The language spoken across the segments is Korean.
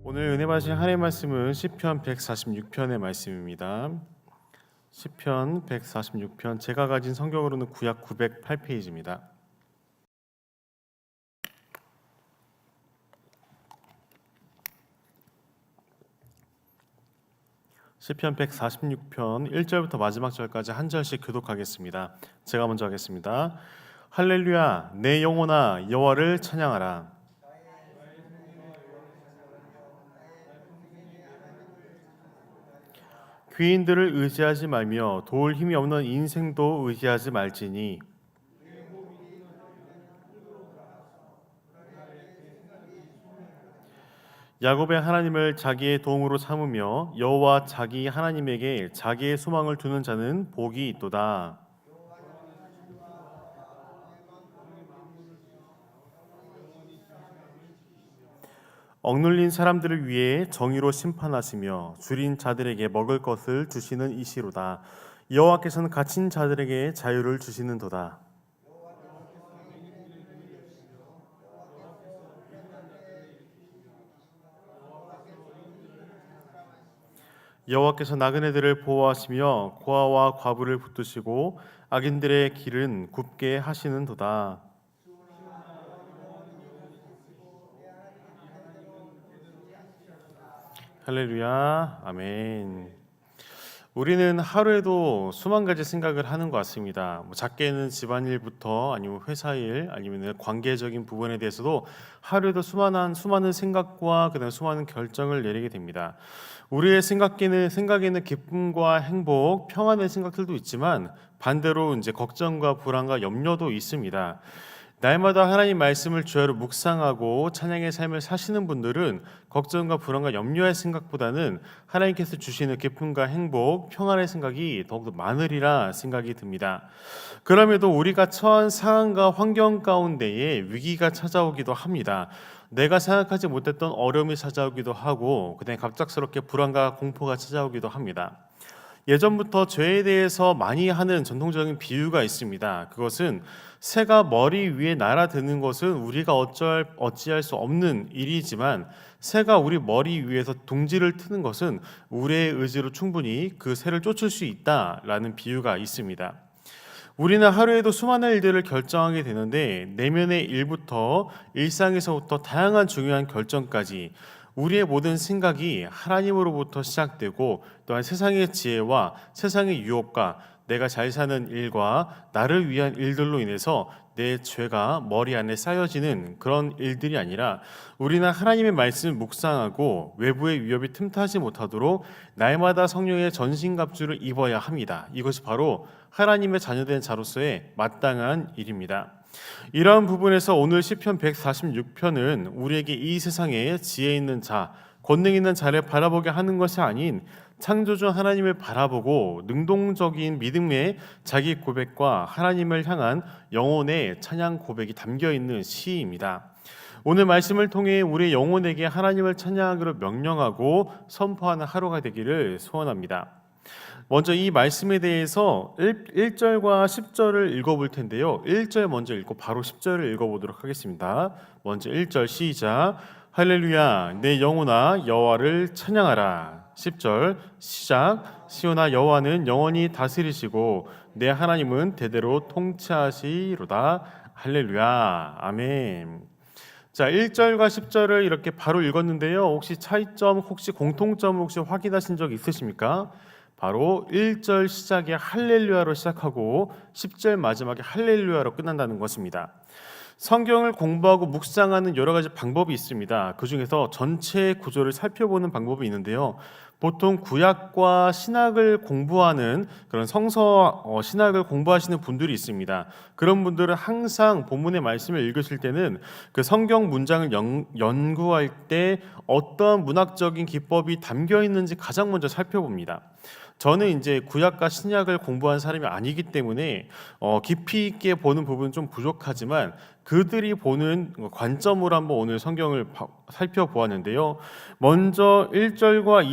오늘 은혜 받으실 하나님의 말씀은 시편 146편의 말씀입니다. 시편 146편, 제가 가진 성경으로는 구약 908페이지입니다. 시편 146편 1절부터 마지막 절까지 한 절씩 교독하겠습니다. 제가 먼저 하겠습니다. 할렐루야, 내 영혼아 여호와를 찬양하라. 귀인들을 의지하지 말며 도울 힘이 없는 인생도 의지하지 말지니 야곱의 하나님을 자기의 도움으로 삼으며 여호와 자기 하나님에게 자기의 소망을 두는 자는 복이 있도다. 억눌린 사람들을 위해 정의로 심판하시며 줄인 자들에게 먹을 것을 주시는 이시로다. 여호와께서는 갇힌 자들에게 자유를 주시는도다. 여호와께서 나그네들을 보호하시며 고아와 과부를 붙드시고 악인들의 길은 굽게 하시는도다. 할렐루야, 아멘. 우리는 하루에도 수만 가지 생각을 하는 것 같습니다. 작게는 집안일부터 아니면 회사일 아니면 관계적인 부분에 대해서도 하루에도 수많은 생각과 그다음 수많은 결정을 내리게 됩니다. 우리의 생각에는 기쁨과 행복, 평안의 생각들도 있지만 반대로 이제 걱정과 불안과 염려도 있습니다. 날마다 하나님 말씀을 주야로 묵상하고 찬양의 삶을 사시는 분들은 걱정과 불안과 염려의 생각보다는 하나님께서 주시는 기쁨과 행복, 평안의 생각이 더욱더 많으리라 생각이 듭니다. 그럼에도 우리가 처한 상황과 환경 가운데에 위기가 찾아오기도 합니다. 내가 생각하지 못했던 어려움이 찾아오기도 하고 그다음에 갑작스럽게 불안과 공포가 찾아오기도 합니다. 예전부터 죄에 대해서 많이 하는 전통적인 비유가 있습니다. 그것은 새가 머리 위에 날아드는 것은 우리가 어찌할 수 없는 일이지만 새가 우리 머리 위에서 둥지를 트는 것은 우리의 의지로 충분히 그 새를 쫓을 수 있다라는 비유가 있습니다. 우리는 하루에도 수많은 일들을 결정하게 되는데 내면의 일부터 일상에서부터 다양한 중요한 결정까지 우리의 모든 생각이 하나님으로부터 시작되고 또한 세상의 지혜와 세상의 유혹과 내가 잘 사는 일과 나를 위한 일들로 인해서 내 죄가 머리 안에 쌓여지는 그런 일들이 아니라 우리는 하나님의 말씀을 묵상하고 외부의 위협이 틈타지 못하도록 날마다 성령의 전신갑주를 입어야 합니다. 이것이 바로 하나님의 자녀된 자로서의 마땅한 일입니다. 이러한 부분에서 오늘 시편 146편은 우리에게 이 세상에 지혜 있는 자, 권능 있는 자를 바라보게 하는 것이 아닌 창조주 하나님을 바라보고 능동적인 믿음의 자기 고백과 하나님을 향한 영혼의 찬양 고백이 담겨 있는 시입니다. 오늘 말씀을 통해 우리 영혼에게 하나님을 찬양하기로 명령하고 선포하는 하루가 되기를 소원합니다. 먼저 이 말씀에 대해서 1절과 10절을 읽어볼 텐데요. 1절 먼저 읽고 바로 10절을 읽어보도록 하겠습니다. 먼저 1절 시작. 할렐루야, 내 영혼아 여호와를 찬양하라. 10절 시작. 시온아, 여호와는 영원히 다스리시고 내 하나님은 대대로 통치하시로다. 할렐루야, 아멘. 자, 1절과 10절을 이렇게 바로 읽었는데요. 혹시 차이점, 혹시 공통점 혹시 확인하신 적 있으십니까? 바로 1절 시작에 할렐루야로 시작하고 10절 마지막에 할렐루야로 끝난다는 것입니다. 성경을 공부하고 묵상하는 여러 가지 방법이 있습니다. 그 중에서 전체 구조를 살펴보는 방법이 있는데요. 보통 구약과 신약을 공부하는 그런 신학을 공부하시는 분들이 있습니다. 그런 분들은 항상 본문의 말씀을 읽으실 때는 그 성경 문장을 연구할 때 어떤 문학적인 기법이 담겨 있는지 가장 먼저 살펴봅니다. 저는 이제 구약과 신약을 공부한 사람이 아니기 때문에 깊이 있게 보는 부분은 좀 부족하지만 그들이 보는 관점으로 한번 오늘 성경을 살펴보았는데요. 먼저 1절과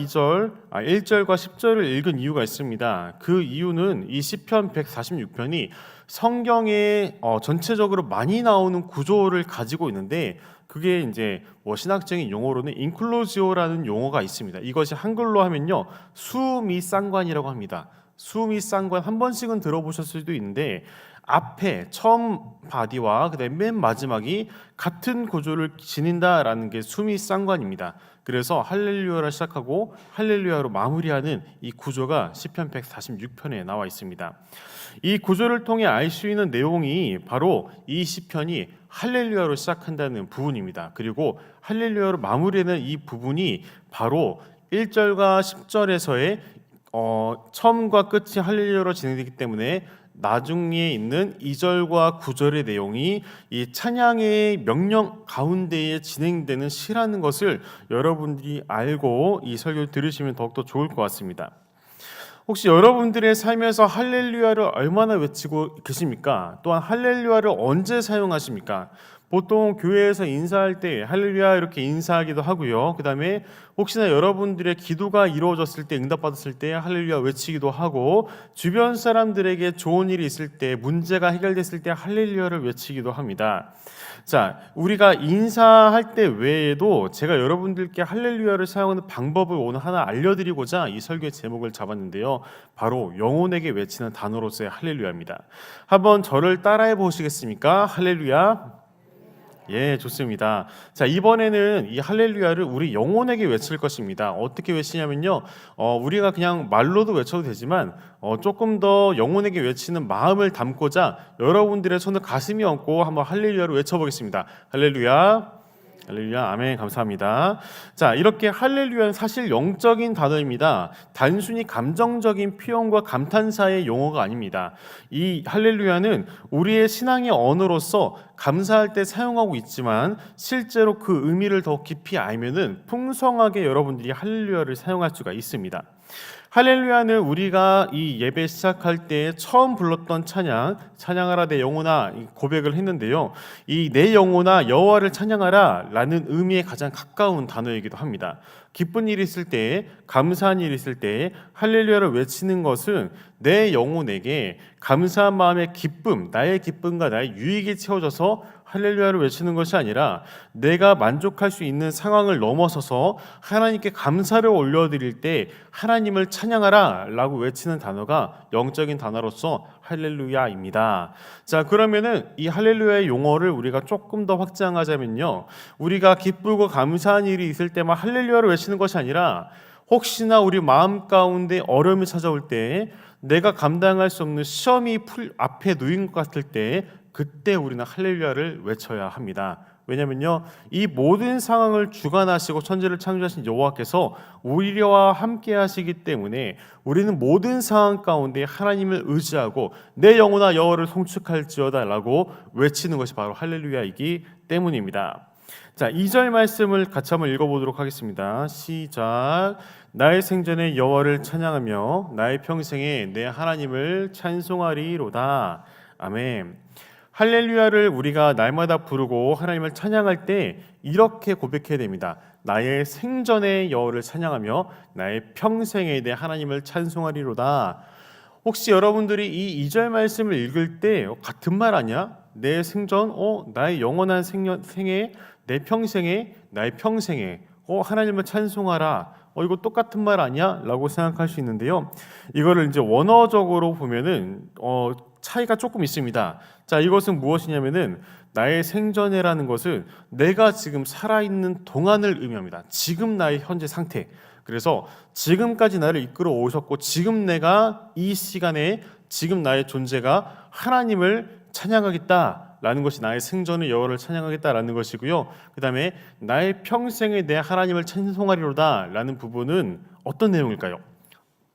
10절을 읽은 이유가 있습니다. 그 이유는 이 시편 146편이 성경에 전체적으로 많이 나오는 구조를 가지고 있는데 그게 이제 뭐 신학적인 용어로는 인클루지오라는 용어가 있습니다. 이것이 한글로 하면요, 수미쌍관이라고 합니다. 수미쌍관 한 번씩은 들어보셨을 수도 있는데 앞에 처음 바디와 그다음에 맨 마지막이 같은 구조를 지닌다라는 게 수미쌍관입니다. 그래서 할렐루야를 시작하고 할렐루야로 마무리하는 이 구조가 시편 146편에 나와 있습니다. 이 구조를 통해 알 수 있는 내용이 바로 이 시편이 할렐루야로 시작한다는 부분입니다. 그리고 할렐루야로 마무리하는 이 부분이 바로 1절과 10절에서의 처음과 끝이 할렐루야로 진행되기 때문에 나중에 있는 2절과 9절의 내용이 이 찬양의 명령 가운데에 진행되는 시라는 것을 여러분들이 알고 이 설교를 들으시면 더욱더 좋을 것 같습니다. 혹시 여러분들의 삶에서 할렐루야를 얼마나 외치고 계십니까? 또한 할렐루야를 언제 사용하십니까? 보통 교회에서 인사할 때 할렐루야 이렇게 인사하기도 하고요. 그 다음에 혹시나 여러분들의 기도가 이루어졌을 때, 응답받았을 때 할렐루야 외치기도 하고, 주변 사람들에게 좋은 일이 있을 때, 문제가 해결됐을 때 할렐루야를 외치기도 합니다. 자, 우리가 인사할 때 외에도 제가 여러분들께 할렐루야를 사용하는 방법을 오늘 하나 알려드리고자 이 설교의 제목을 잡았는데요, 바로 영혼에게 외치는 단어로서의 할렐루야입니다. 한번 저를 따라해 보시겠습니까? 할렐루야. 예, 좋습니다. 자, 이번에는 이 할렐루야를 우리 영혼에게 외칠 것입니다. 어떻게 외치냐면요, 우리가 그냥 말로도 외쳐도 되지만 조금 더 영혼에게 외치는 마음을 담고자 여러분들의 손을 가슴에 얹고 한번 할렐루야를 외쳐보겠습니다. 할렐루야. 할렐루야, 아멘, 감사합니다. 자, 이렇게 할렐루야는 사실 영적인 단어입니다. 단순히 감정적인 표현과 감탄사의 용어가 아닙니다. 이 할렐루야는 우리의 신앙의 언어로서 감사할 때 사용하고 있지만 실제로 그 의미를 더 깊이 알면은 풍성하게 여러분들이 할렐루야를 사용할 수가 있습니다. 할렐루야는 우리가 이 예배 시작할 때 처음 불렀던 찬양하라 내 영혼아 고백을 했는데요, 이 내 영혼아 여호와를 찬양하라 라는 의미에 가장 가까운 단어이기도 합니다. 기쁜 일이 있을 때, 감사한 일이 있을 때 할렐루야를 외치는 것은 내 영혼에게 감사한 마음의 기쁨, 나의 기쁨과 나의 유익이 채워져서 할렐루야를 외치는 것이 아니라 내가 만족할 수 있는 상황을 넘어서서 하나님께 감사를 올려드릴 때 하나님을 찬양하라 라고 외치는 단어가 영적인 단어로서 할렐루야입니다. 자, 그러면은 이 할렐루야의 용어를 우리가 조금 더 확장하자면요, 우리가 기쁘고 감사한 일이 있을 때만 할렐루야를 외치는 것이 아니라 혹시나 우리 마음 가운데 어려움이 찾아올 때, 내가 감당할 수 없는 시험이 앞에 놓인 것 같을 때, 그때 우리는 할렐루야를 외쳐야 합니다. 왜냐면요, 이 모든 상황을 주관하시고 천지를 창조하신 여호와께서 우리와 함께 하시기 때문에 우리는 모든 상황 가운데 하나님을 의지하고 내 영혼아 여호와를 송축할지어다 라고 외치는 것이 바로 할렐루야이기 때문입니다. 자, 2절 말씀을 같이 한번 읽어보도록 하겠습니다. 시작. 나의 생전에 여호와를 찬양하며 나의 평생에 내 하나님을 찬송하리로다. 아멘. 할렐루야를 우리가 날마다 부르고 하나님을 찬양할 때 이렇게 고백해야 됩니다. 나의 생전에 여호와를 찬양하며 나의 평생에 내 하나님을 찬송하리로다. 혹시 여러분들이 이 2절 말씀을 읽을 때 같은 말 아니야? 내 생전, 나의 영원한 생에, 내 평생에, 나의 평생에 하나님을 찬송하라. 이거 똑같은 말 아니야? 라고 생각할 수 있는데요, 이거를 이제 원어적으로 보면은 차이가 조금 있습니다. 자, 이것은 무엇이냐면은 나의 생전에라는 것은 내가 지금 살아있는 동안을 의미합니다. 지금 나의 현재 상태. 그래서 지금까지 나를 이끌어 오셨고 지금 내가 이 시간에 지금 나의 존재가 하나님을 찬양하겠다라는 것이 나의 생전의 여호와를 찬양하겠다라는 것이고요. 그 다음에 나의 평생에 내 하나님을 찬송하리로다 라는 부분은 어떤 내용일까요?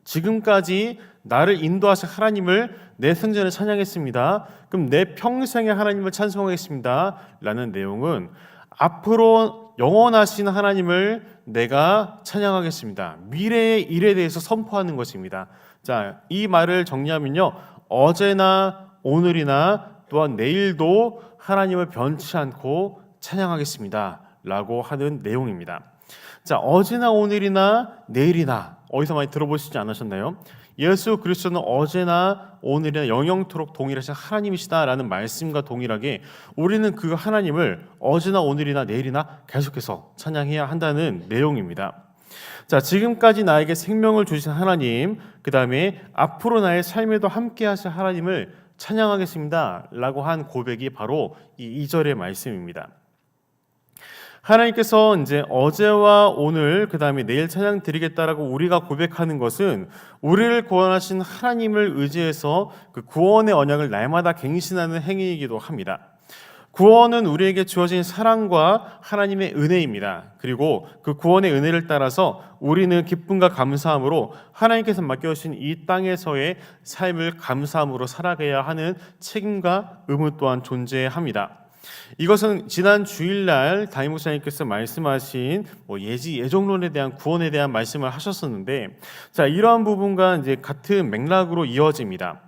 지금까지 나를 인도하신 하나님을 내 생전에 찬양했습니다. 그럼 내 평생에 하나님을 찬송하겠습니다 라는 내용은 앞으로 영원하신 하나님을 내가 찬양하겠습니다. 미래의 일에 대해서 선포하는 것입니다. 자, 이 말을 정리하면요, 어제나 오늘이나 또한 내일도 하나님을 변치 않고 찬양하겠습니다 라고 하는 내용입니다. 자, 어제나 오늘이나 내일이나 어디서 많이 들어보시지 않으셨나요? 예수 그리스도는 어제나 오늘이나 영영토록 동일하신 하나님이시다라는 말씀과 동일하게 우리는 그 하나님을 어제나 오늘이나 내일이나 계속해서 찬양해야 한다는 내용입니다. 자, 지금까지 나에게 생명을 주신 하나님, 그 다음에 앞으로 나의 삶에도 함께 하실 하나님을 찬양하겠습니다 라고 한 고백이 바로 이 2절의 말씀입니다. 하나님께서 이제 어제와 오늘 그 다음에 내일 찬양 드리겠다라고 우리가 고백하는 것은 우리를 구원하신 하나님을 의지해서 그 구원의 언약을 날마다 갱신하는 행위이기도 합니다. 구원은 우리에게 주어진 사랑과 하나님의 은혜입니다. 그리고 그 구원의 은혜를 따라서 우리는 기쁨과 감사함으로 하나님께서 맡겨주신 이 땅에서의 삶을 감사함으로 살아가야 하는 책임과 의무 또한 존재합니다. 이것은 지난 주일날 담임 목사님께서 말씀하신 예정론에 대한 구원에 대한 말씀을 하셨었는데, 자, 이러한 부분과 이제 같은 맥락으로 이어집니다.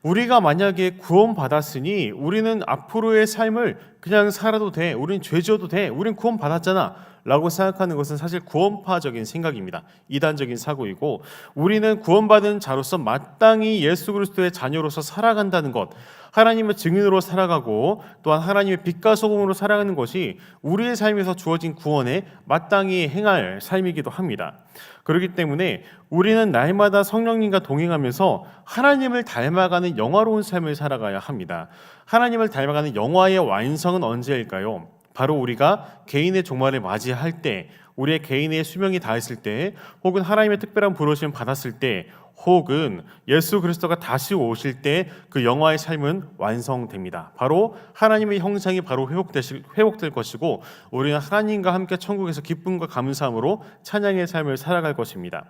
우리가 만약에 구원받았으니 우리는 앞으로의 삶을 그냥 살아도 돼, 우린 죄 지어도 돼, 우린 구원받았잖아 라고 생각하는 것은 사실 구원파적인 생각입니다. 이단적인 사고이고, 우리는 구원받은 자로서 마땅히 예수 그리스도의 자녀로서 살아간다는 것, 하나님의 증인으로 살아가고 또한 하나님의 빛과 소금으로 살아가는 것이 우리의 삶에서 주어진 구원에 마땅히 행할 삶이기도 합니다. 그렇기 때문에 우리는 날마다 성령님과 동행하면서 하나님을 닮아가는 영화로운 삶을 살아가야 합니다. 하나님을 닮아가는 영화의 완성은 언제일까요? 바로 우리가 개인의 종말을 맞이할 때, 우리의 개인의 수명이 다했을 때, 혹은 하나님의 특별한 부르심을 받았을 때, 혹은 예수 그리스도가 다시 오실 때 그 영화의 삶은 완성됩니다. 바로 하나님의 형상이 바로 회복될 것이고, 우리는 하나님과 함께 천국에서 기쁨과 감사함으로 찬양의 삶을 살아갈 것입니다.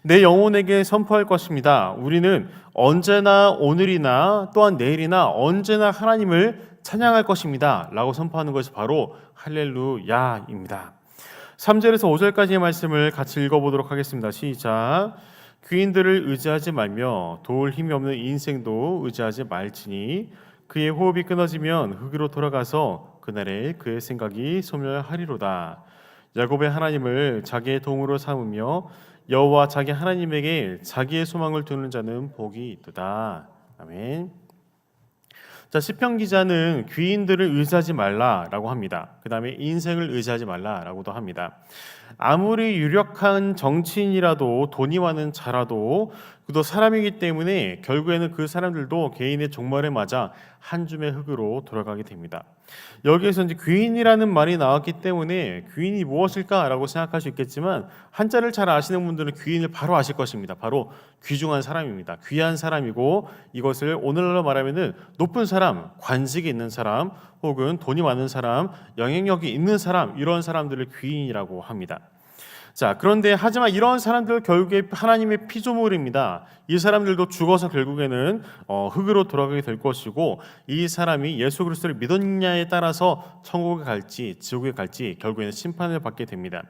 내 영혼에게 선포할 것입니다. 우리는 언제나 오늘이나 또한 내일이나 언제나 하나님을 찬양할 것입니다 라고 선포하는 것이 바로 할렐루야입니다. 3절에서 5절까지의 말씀을 같이 읽어보도록 하겠습니다. 시작. 귀인들을 의지하지 말며 도울 힘이 없는 인생도 의지하지 말지니 그의 호흡이 끊어지면 흙으로 돌아가서 그날에 그의 생각이 소멸하리로다. 야곱의 하나님을 자기의 도움으로 삼으며 여호와 자기 하나님에게 자기의 소망을 두는 자는 복이 있도다. 아멘. 자, 시편 기자는 귀인들을 의지하지 말라라고 합니다. 그 다음에 인생을 의지하지 말라라고도 합니다. 아무리 유력한 정치인이라도 돈이 많은 자라도 그도 사람이기 때문에 결국에는 그 사람들도 개인의 종말을 맞아 한 줌의 흙으로 돌아가게 됩니다. 여기에서 이제 귀인이라는 말이 나왔기 때문에 귀인이 무엇일까라고 생각할 수 있겠지만, 한자를 잘 아시는 분들은 귀인을 바로 아실 것입니다. 바로 귀중한 사람입니다. 귀한 사람이고, 이것을 오늘날로 말하면은 높은 사람, 관직이 있는 사람, 혹은 돈이 많은 사람, 영향력이 있는 사람, 이런 사람들을 귀인이라고 합니다. 자, 그런데 하지만 이런 사람들 결국에 하나님의 피조물입니다. 이 사람들도 죽어서 결국에는 흙으로 돌아가게 될 것이고, 이 사람이 예수 그리스도를 믿었냐에 따라서 천국에 갈지 지옥에 갈지 결국에는 심판을 받게 됩니다.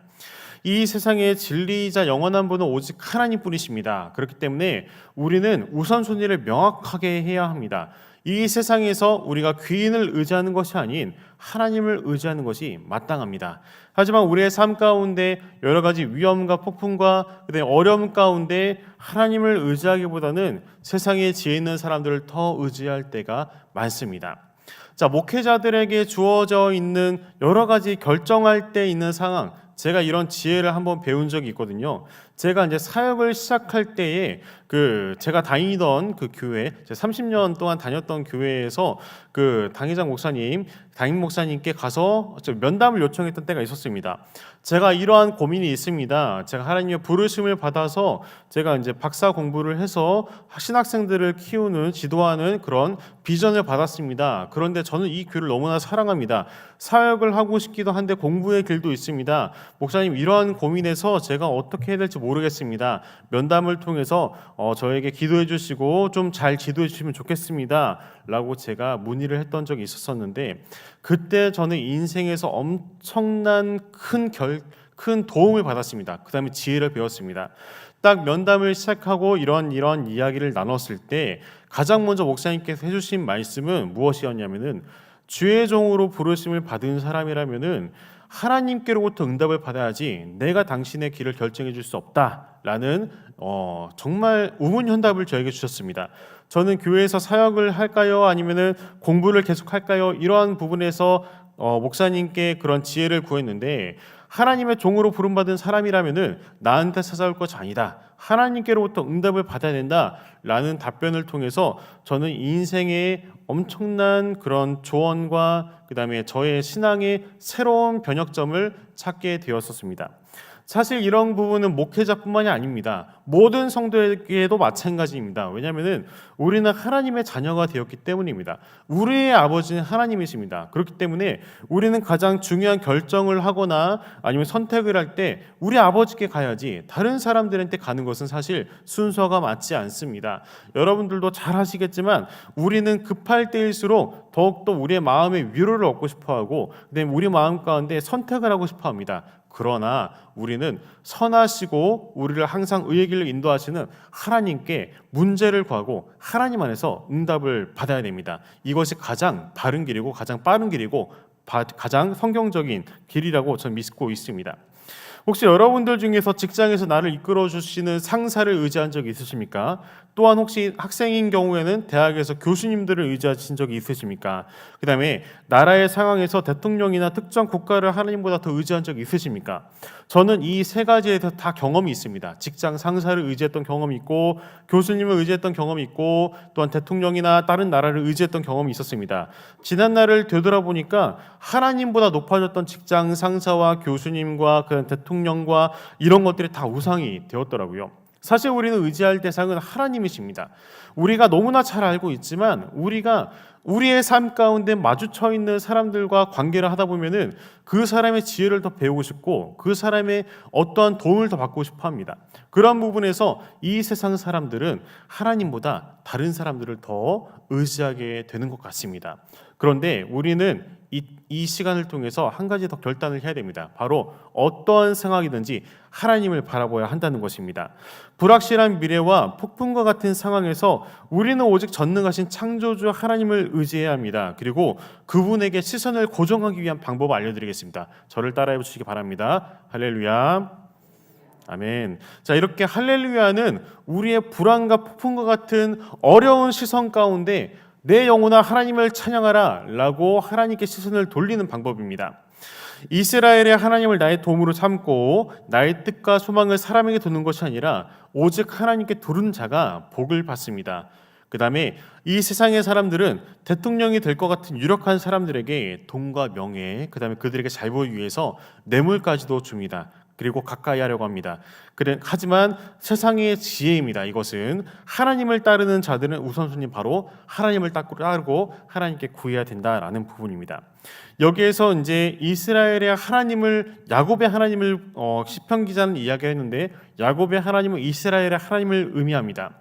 이 세상의 진리이자 영원한 분은 오직 하나님뿐이십니다. 그렇기 때문에 우리는 우선순위를 명확하게 해야 합니다. 이 세상에서 우리가 귀인을 의지하는 것이 아닌 하나님을 의지하는 것이 마땅합니다. 하지만 우리의 삶 가운데 여러 가지 위험과 폭풍과 어려움 가운데 하나님을 의지하기보다는 세상에 지혜 있는 사람들을 더 의지할 때가 많습니다. 자, 목회자들에게 주어져 있는 여러 가지 결정할 때 있는 상황, 제가 이런 지혜를 한번 배운 적이 있거든요. 제가 이제 사역을 시작할 때에 제가 다니던 그 교회, 30년 동안 다녔던 교회에서 그 담임 목사님께 가서 면담을 요청했던 때가 있었습니다. 제가 이러한 고민이 있습니다. 제가 하나님의 부르심을 받아서 제가 이제 박사 공부를 해서 신학생들을 키우는 지도하는 그런 비전을 받았습니다. 그런데 저는 이 교회를 너무나 사랑합니다. 사역을 하고 싶기도 한데 공부의 길도 있습니다. 목사님, 이러한 고민에서 제가 어떻게 해야 될지 모르겠습니다. 면담을 통해서 저에게 기도해 주시고 좀 잘 지도해 주시면 좋겠습니다 라고 제가 문의를 했던 적이 있었는데, 그때 저는 인생에서 엄청난 큰 도움을 받았습니다. 그 다음에 지혜를 배웠습니다. 딱 면담을 시작하고 이런 이야기를 나눴을 때 가장 먼저 목사님께서 해주신 말씀은 무엇이었냐면은, 주의 종으로 부르심을 받은 사람이라면은 하나님께로부터 응답을 받아야지 내가 당신의 길을 결정해 줄 수 없다라는 정말 우문현답을 저에게 주셨습니다. 저는 교회에서 사역을 할까요? 아니면은 공부를 계속 할까요? 이러한 부분에서 목사님께 그런 지혜를 구했는데, 하나님의 종으로 부름받은 사람이라면은 나한테 찾아올 것이 아니다, 하나님께로부터 응답을 받아야 된다라는 답변을 통해서 저는 인생의 엄청난 그런 조언과 그 다음에 저의 신앙의 새로운 변혁점을 찾게 되었었습니다. 사실 이런 부분은 목회자뿐만이 아닙니다. 모든 성도에게도 마찬가지입니다. 왜냐하면 우리는 하나님의 자녀가 되었기 때문입니다. 우리의 아버지는 하나님이십니다. 그렇기 때문에 우리는 가장 중요한 결정을 하거나 아니면 선택을 할 때 우리 아버지께 가야지 다른 사람들한테 가는 것은 사실 순서가 맞지 않습니다. 여러분들도 잘 아시겠지만 우리는 급할 때일수록 더욱더 우리의 마음의 위로를 얻고 싶어하고, 그다음에 우리 마음 가운데 선택을 하고 싶어합니다. 그러나 우리는 선하시고 우리를 항상 의의 길로 인도하시는 하나님께 문제를 구하고 하나님 안에서 응답을 받아야 됩니다. 이것이 가장 바른 길이고 가장 빠른 길이고 가장 성경적인 길이라고 저는 믿고 있습니다. 혹시 여러분들 중에서 직장에서 나를 이끌어 주시는 상사를 의지한 적이 있으십니까? 또한 혹시 학생인 경우에는 대학에서 교수님들을 의지하신 적이 있으십니까? 그 다음에 나라의 상황에서 대통령이나 특정 국가를 하나님보다 더 의지한 적이 있으십니까? 저는 이 세 가지에서 다 경험이 있습니다. 직장 상사를 의지했던 경험이 있고, 교수님을 의지했던 경험이 있고, 또한 대통령이나 다른 나라를 의지했던 경험이 있었습니다. 지난 날을 되돌아보니까 하나님보다 높아졌던 직장 상사와 교수님과 그 대통령과 이런 것들이 다 우상이 되었더라고요. 사실 우리는 의지할 대상은 하나님이십니다. 우리가 너무나 잘 알고 있지만 우리가 우리의 삶 가운데 마주쳐 있는 사람들과 관계를 하다 보면은 그 사람의 지혜를 더 배우고 싶고 그 사람의 어떠한 도움을 더 받고 싶어 합니다. 그런 부분에서 이 세상 사람들은 하나님보다 다른 사람들을 더 의지하게 되는 것 같습니다. 그런데 우리는 이 시간을 통해서 한 가지 더 결단을 해야 됩니다. 바로 어떠한 상황이든지 하나님을 바라봐야 한다는 것입니다. 불확실한 미래와 폭풍과 같은 상황에서 우리는 오직 전능하신 창조주 하나님을 의지해야 합니다. 그리고 그분에게 시선을 고정하기 위한 방법을 알려드리겠습니다. 저를 따라해 주시기 바랍니다. 할렐루야. 아멘. 자, 이렇게 할렐루야는 우리의 불안과 폭풍과 같은 어려운 시선 가운데 내 영혼아 하나님을 찬양하라 라고 하나님께 시선을 돌리는 방법입니다. 이스라엘의 하나님을 나의 도움으로 삼고 나의 뜻과 소망을 사람에게 두는 것이 아니라 오직 하나님께 두른 자가 복을 받습니다. 그 다음에 이 세상의 사람들은 대통령이 될 것 같은 유력한 사람들에게 돈과 명예, 그 다음에 그들에게 잘 보이기 위해서 뇌물까지도 줍니다. 그리고 가까이 하려고 합니다. 하지만 세상의 지혜입니다. 이것은 하나님을 따르는 자들은 우선순위 바로 하나님을 따르고 하나님께 구해야 된다라는 부분입니다. 여기에서 이제 이스라엘의 하나님을, 야곱의 하나님을 시편 기자는 이야기했는데 야곱의 하나님은 이스라엘의 하나님을 의미합니다.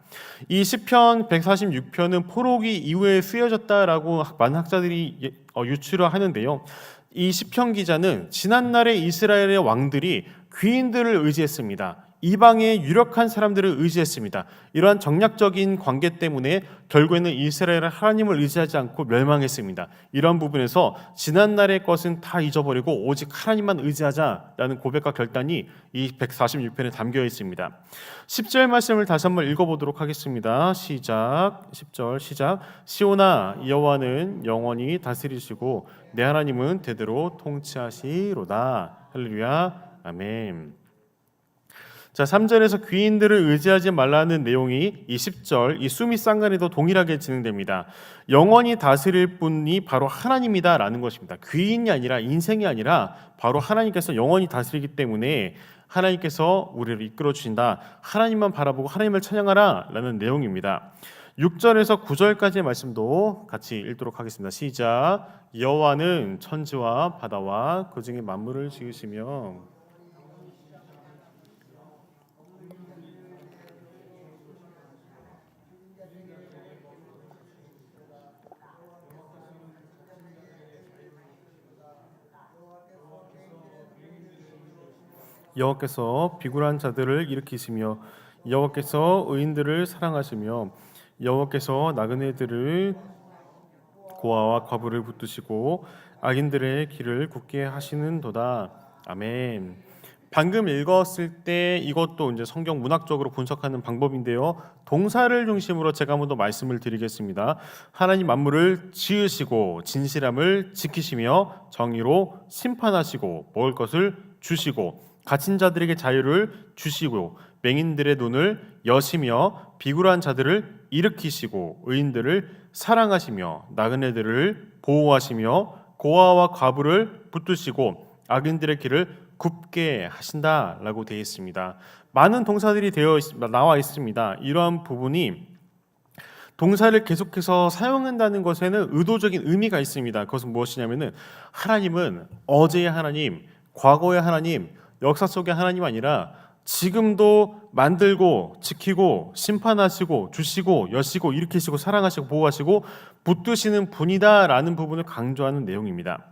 이 시편 146편은 포로기 이후에 쓰여졌다라고 많은 학자들이 유추를 하는데요. 이 시편 기자는 지난날의 이스라엘의 왕들이 귀인들을 의지했습니다. 이방의 유력한 사람들을 의지했습니다. 이러한 정략적인 관계 때문에 결국에는 이스라엘은 하나님을 의지하지 않고 멸망했습니다. 이런 부분에서 지난날의 것은 다 잊어버리고 오직 하나님만 의지하자라는 고백과 결단이 이 146편에 담겨 있습니다. 10절 말씀을 다시 한번 읽어보도록 하겠습니다. 시작. 10절 시작. 시온아 여호와는 영원히 다스리시고 내 하나님은 대대로 통치하시로다. 할렐루야. 아멘. 자, 3절에서 귀인들을 의지하지 말라는 내용이 이 10절, 이 수미 쌍간에도 동일하게 진행됩니다. 영원히 다스릴 분이 바로 하나님이다라는 것입니다. 귀인이 아니라, 인생이 아니라 바로 하나님께서 영원히 다스리기 때문에 하나님께서 우리를 이끌어 주신다. 하나님만 바라보고 하나님을 찬양하라 라는 내용입니다. 6절에서 9절까지의 말씀도 같이 읽도록 하겠습니다. 시작. 여호와는 천지와 바다와 그 중에 만물을 지으시며 여호와께서 비굴한 자들을 일으키시며 여호와께서 의인들을 사랑하시며 여호와께서 나그네들을 고아와 과부를 붙드시고 악인들의 길을 굳게 하시는도다. 아멘. 방금 읽었을 때 이것도 이제 성경 문학적으로 분석하는 방법인데요. 동사를 중심으로 제가 한번 더 말씀을 드리겠습니다. 하나님 만물을 지으시고 진실함을 지키시며 정의로 심판하시고 먹을 것을 주시고 갇힌 자들에게 자유를 주시고 맹인들의 눈을 여시며 비굴한 자들을 일으키시고 의인들을 사랑하시며 나그네들을 보호하시며 고아와 과부를 붙드시고 악인들의 길을 굽게 하신다라고 되어 있습니다. 많은 동사들이 나와 있습니다. 이러한 부분이 동사를 계속해서 사용한다는 것에는 의도적인 의미가 있습니다. 그것은 무엇이냐면은 하나님은 어제의 하나님, 과거의 하나님, 역사 속의 하나님 아니라 지금도 만들고 지키고 심판하시고 주시고 여시고 일으키시고 사랑하시고 보호하시고 붙드시는 분이다라는 부분을 강조하는 내용입니다.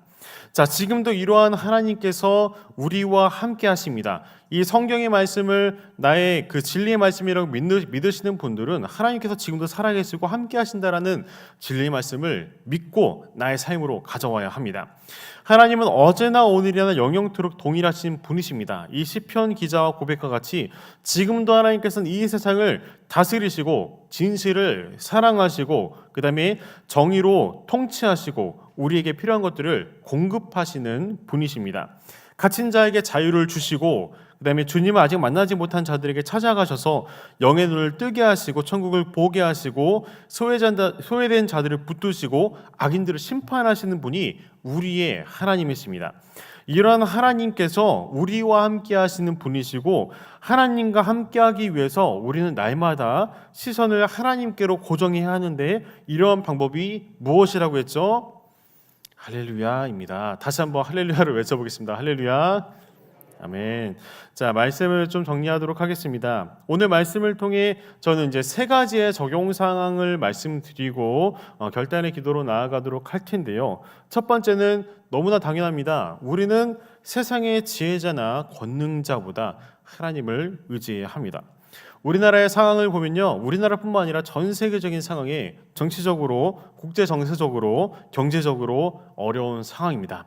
자, 지금도 이러한 하나님께서 우리와 함께 하십니다. 이 성경의 말씀을 나의 그 진리의 말씀이라고 믿으시는 분들은 하나님께서 지금도 살아계시고 함께 하신다라는 진리의 말씀을 믿고 나의 삶으로 가져와야 합니다. 하나님은 어제나 오늘이나 영영토록 동일하신 분이십니다. 이 시편 기자와 고백과 같이 지금도 하나님께서는 이 세상을 다스리시고 진실을 사랑하시고 그 다음에 정의로 통치하시고 우리에게 필요한 것들을 공급하시는 분이십니다. 갇힌 자에게 자유를 주시고 그 다음에 주님을 아직 만나지 못한 자들에게 찾아가셔서 영의 눈을 뜨게 하시고 천국을 보게 하시고 소외된 자들을 붙드시고 악인들을 심판하시는 분이 우리의 하나님이십니다. 이러한 하나님께서 우리와 함께 하시는 분이시고 하나님과 함께하기 위해서 우리는 날마다 시선을 하나님께로 고정해야 하는데 이러한 방법이 무엇이라고 했죠? 할렐루야입니다. 다시 한번 할렐루야를 외쳐보겠습니다. 할렐루야. 아멘. 자, 말씀을 좀 정리하도록 하겠습니다. 오늘 말씀을 통해 저는 이제 세 가지의 적용 상황을 말씀드리고 결단의 기도로 나아가도록 할 텐데요. 첫 번째는 너무나 당연합니다. 우리는 세상의 지혜자나 권능자보다 하나님을 의지해야 합니다. 우리나라의 상황을 보면요, 우리나라뿐만 아니라 전 세계적인 상황에 정치적으로, 국제 정세적으로, 경제적으로 어려운 상황입니다.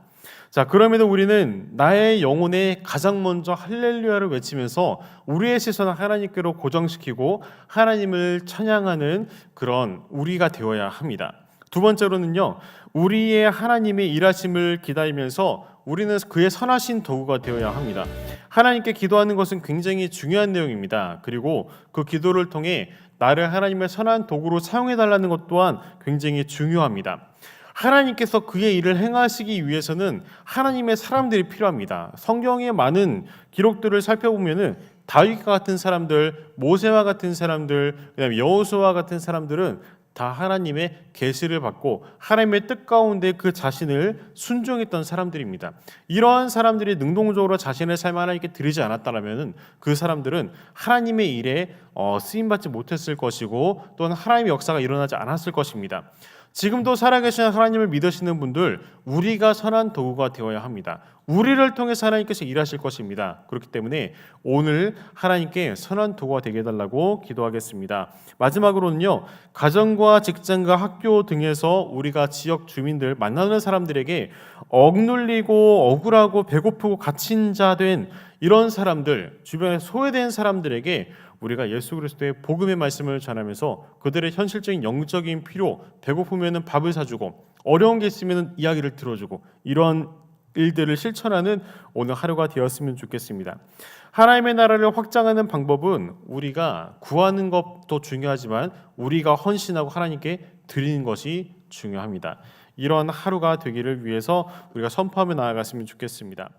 자, 그럼에도 우리는 나의 영혼에 가장 먼저 할렐루야를 외치면서 우리의 시선을 하나님께로 고정시키고 하나님을 찬양하는 그런 우리가 되어야 합니다. 두 번째로는요, 우리의 하나님의 일하심을 기다리면서 우리는 그의 선하신 도구가 되어야 합니다. 하나님께 기도하는 것은 굉장히 중요한 내용입니다. 그리고 그 기도를 통해 나를 하나님의 선한 도구로 사용해달라는 것 또한 굉장히 중요합니다. 하나님께서 그의 일을 행하시기 위해서는 하나님의 사람들이 필요합니다. 성경의 많은 기록들을 살펴보면은 다윗과 같은 사람들, 모세와 같은 사람들, 그다음에 여호수아와 같은 사람들은 다 하나님의 계시를 받고 하나님의 뜻 가운데 그 자신을 순종했던 사람들입니다. 이러한 사람들이 능동적으로 자신의 삶을 하나님께 드리지 않았다면 그 사람들은 하나님의 일에 쓰임받지 못했을 것이고 또는 하나님의 역사가 일어나지 않았을 것입니다. 지금도 살아계신 하나님을 믿으시는 분들, 우리가 선한 도구가 되어야 합니다. 우리를 통해서 하나님께서 일하실 것입니다. 그렇기 때문에 오늘 하나님께 선한 도구가 되게 해달라고 기도하겠습니다. 마지막으로는요, 가정과 직장과 학교 등에서 우리가 지역 주민들 만나는 사람들에게 억눌리고 억울하고 배고프고 갇힌 자 된 이런 사람들, 주변에 소외된 사람들에게 우리가 예수 그리스도의 복음의 말씀을 전하면서 그들의 현실적인 영적인 필요, 배고프면 밥을 사주고 어려운 게 있으면 이야기를 들어주고 이런 일들을 실천하는 오늘 하루가 되었으면 좋겠습니다. 하나님의 나라를 확장하는 방법은 우리가 구하는 것도 중요하지만 우리가 헌신하고 하나님께 드리는 것이 중요합니다. 이런 하루가 되기를 위해서 우리가 선포하며 나아갔으면 좋겠습니다.